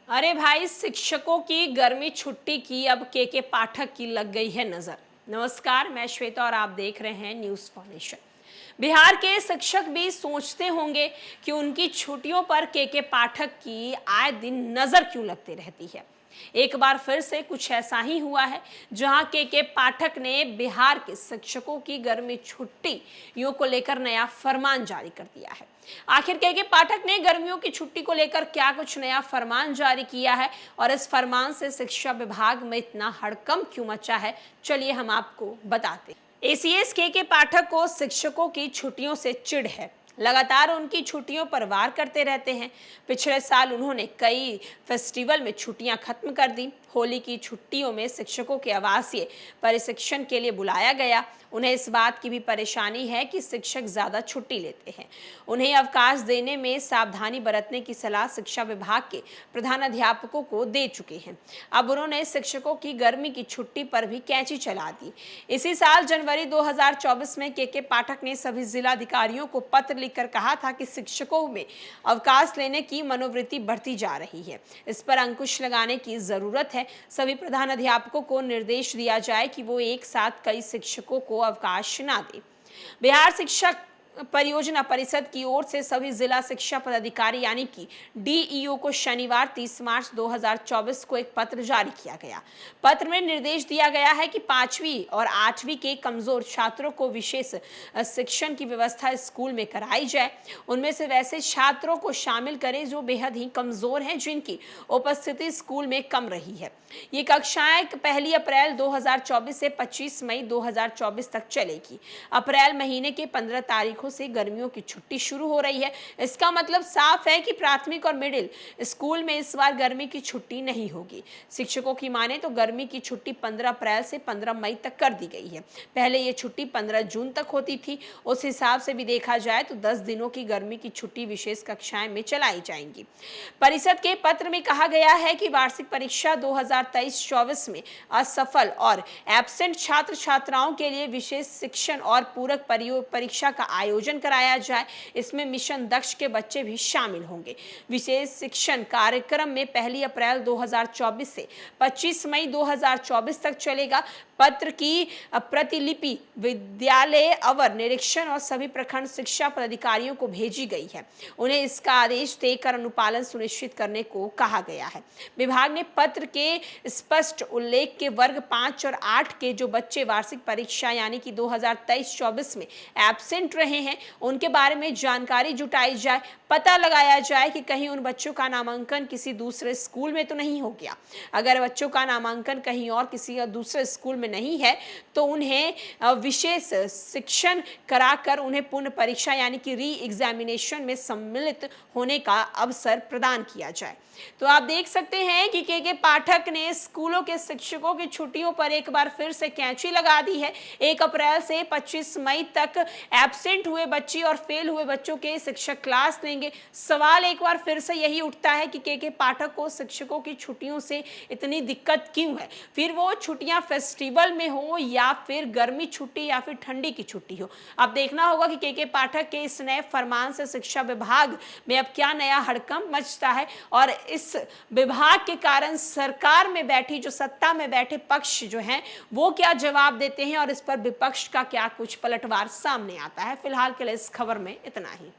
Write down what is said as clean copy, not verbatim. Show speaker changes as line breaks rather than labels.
अरे भाई, शिक्षकों की गर्मी छुट्टी की अब के पाठक की लग गई है नजर। नमस्कार, मैं श्वेता और आप देख रहे हैं न्यूज फॉर्मेशन। बिहार के शिक्षक भी सोचते होंगे कि उनकी छुट्टियों पर के पाठक की आए दिन नजर क्यों लगती रहती है। एक बार फिर से कुछ ऐसा ही हुआ है, जहां के पाठक ने बिहार के शिक्षकों की गर्मी छुट्टियों को लेकर नया फरमान जारी कर दिया है। आखिर के पाठक ने गर्मियों की छुट्टी को लेकर क्या कुछ नया फरमान जारी किया है और इस फरमान से शिक्षा विभाग में इतना हड़कंप क्यों मचा है, चलिए हम आपको बताते हैं। एसीएस के पाठक को शिक्षकों की छुट्टियों से चिढ़ है। लगातार उनकी छुट्टियों पर वार करते रहते हैं। पिछले साल उन्होंने कई फेस्टिवल में छुट्टियां खत्म कर दी। होली की छुट्टियों में शिक्षकों के आवासीय प्रशिक्षण के लिए बुलाया गया। उन्हें इस बात की भी परेशानी है कि शिक्षक ज्यादा छुट्टी लेते हैं। उन्हें अवकाश देने में सावधानी बरतने की सलाह शिक्षा विभाग के प्रधानाध्यापकों को दे चुके हैं। अब उन्होंने शिक्षकों की गर्मी की छुट्टी पर भी कैंची चला दी। इसी साल जनवरी 2024 में के पाठक ने सभी जिलाधिकारियों को पत्र लिखकर कहा था कि शिक्षकों में अवकाश लेने की मनोवृत्ति बढ़ती जा रही है। इस पर अंकुश लगाने की जरूरत है। सभी प्रधानाध्यापकों को निर्देश दिया जाए कि वो एक साथ कई शिक्षकों को अवकाश ना दे। बिहार शिक्षक परियोजना परिषद की ओर से सभी जिला शिक्षा पदाधिकारी यानी कि डीईओ को शनिवार 30 मार्च 2024 को एक पत्र जारी किया गया। पत्र में निर्देश दिया गया है कि 5वीं और 8वीं के कमजोर छात्रों को विशेष शिक्षण की व्यवस्था स्कूल में कराई जाए। उनमें से वैसे छात्रों को शामिल करें जो बेहद ही कमजोर हैं, जिनकी उपस्थिति स्कूल में कम रही है। ये कक्षाएं 1 अप्रैल 2024 से 25 मई 2024 तक चलेगी। अप्रैल महीने के 15 तारीखों से गर्मियों की छुट्टी शुरू हो रही है। इसका मतलब साफ है कि प्राथमिक और मिडिल स्कूल में इस बार गर्मी की छुट्टी नहीं होगी। शिक्षकों की माने तो गर्मी की छुट्टी 15 अप्रैल से 15 मई तक कर दी गई है। पहले ये छुट्टी 15 जून तक होती थी। उस हिसाब से भी देखा जाए तो 10 दिनों की गर्मी की छुट्टी विशेष कक्षाएं में चलाई जाएंगी। परिषद के पत्र में कहा गया है कि वार्षिक परीक्षा 2023-24 में असफल और एब्सेंट छात्र छात्राओं के लिए विशेष शिक्षण और पूरक परीक्षा का आयोजन कराया जाए। इसमें मिशन दक्ष के बच्चे भी शामिल होंगे। विशेष शिक्षण कार्यक्रम में 1 अप्रैल 2024 से 25 मई 2024 तक चलेगा। पत्र की प्रतिलिपि विद्यालय अवर निरीक्षण और सभी प्रखंड शिक्षा पदाधिकारियों को भेजी गई है। उन्हें इसका आदेश देकर अनुपालन सुनिश्चित करने को कहा गया है। विभाग ने पत्र के स्पष्ट उल्लेख के वर्ग 5 और 8 के जो बच्चे वार्षिक परीक्षा यानी कि 2023-24 में एब्सेंट रहे हैं, उनके बारे में जानकारी जुटाई जाए। पता लगाया जाए कि कहीं उन बच्चों का नामांकन किसी दूसरे स्कूल में तो नहीं हो गया। अगर बच्चों का नामांकन कहीं और किसी दूसरे स्कूल में नहीं है तो उन्हें विशेष शिक्षण कराकर उन्हें पुनः परीक्षा यानी कि री एग्जामिनेशन में सम्मिलित होने का अवसर प्रदान किया जाए। तो आप देख सकते हैं कि के पाठक ने स्कूलों के शिक्षकों की छुट्टियों पर एक बार फिर से कैंची लगा दी है। 1 अप्रैल से 25 मई तक एब्सेंट हुए बच्चे और फेल हुए बच्चों के शिक्षक क्लास लेंगे। सवाल एक बार फिर से यही उठता है कि के पाठक को शिक्षकों की छुट्टियों से इतनी दिक्कत क्यों है। फिर वो छुट्टियां फेस्टिवल में हो या फिर गर्मी छुट्टी या फिर ठंडी की छुट्टी हो। अब देखना होगा कि के पाठक के इस नए फरमान से शिक्षा विभाग में अब क्या नया हड़कंप मचता है और इस विभाग के कारण सरकार में बैठी जो सत्ता में बैठे पक्ष जो हैं वो क्या जवाब देते हैं और इस पर विपक्ष का क्या कुछ पलटवार सामने आता है। फिलहाल के लिए इस खबर में इतना ही।